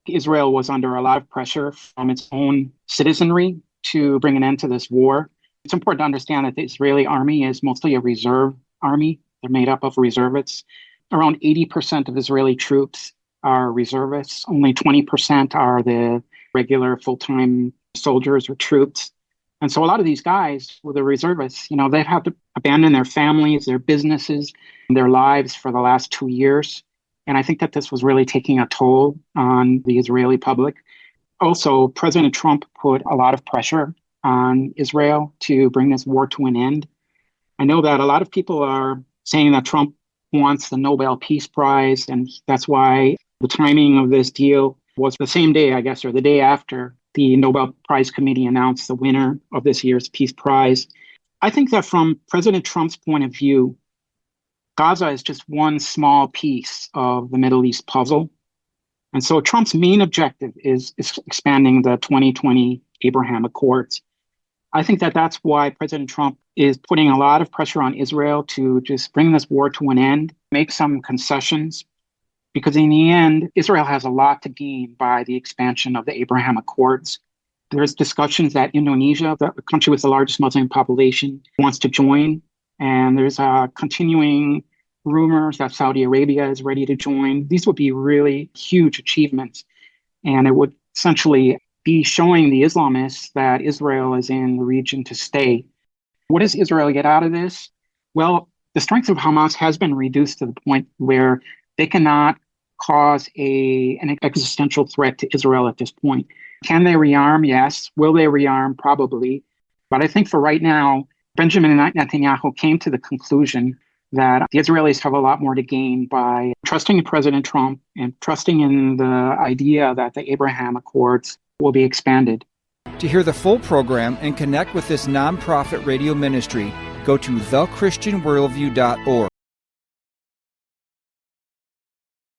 Israel was under a lot of pressure from its own citizenry to bring an end to this war. It's important to understand that the Israeli army is mostly a reserve army. They're made up of reservists. Around 80% of Israeli troops are reservists. Only 20% are the regular full-time soldiers or troops. And so a lot of these guys were the reservists. They've had to abandon their families, their businesses, their lives for the last 2 years. And I think that this was really taking a toll on the Israeli public. Also, President Trump put a lot of pressure on Israel to bring this war to an end. I know that a lot of people are saying that Trump wants the Nobel Peace Prize, and that's why the timing of this deal was the same day, I guess, or the day after the Nobel Prize Committee announced the winner of this year's Peace Prize. I think that from President Trump's point of view, Gaza is just one small piece of the Middle East puzzle. And so Trump's main objective is expanding the 2020 Abraham Accords. I think that that's why President Trump is putting a lot of pressure on Israel to just bring this war to an end, make some concessions, because in the end, Israel has a lot to gain by the expansion of the Abraham Accords. There's discussions that Indonesia, the country with the largest Muslim population, wants to join. And there's continuing rumors that Saudi Arabia is ready to join. These would be really huge achievements. And it would essentially be showing the Islamists that Israel is in the region to stay. What does Israel get out of this? Well, the strength of Hamas has been reduced to the point where they cannot cause an existential threat to Israel at this point. Can they rearm? Yes. Will they rearm? Probably. But I think for right now, Benjamin Netanyahu came to the conclusion that the Israelis have a lot more to gain by trusting in President Trump and trusting in the idea that the Abraham Accords will be expanded. To hear the full program and connect with this nonprofit radio ministry, go to thechristianworldview.org.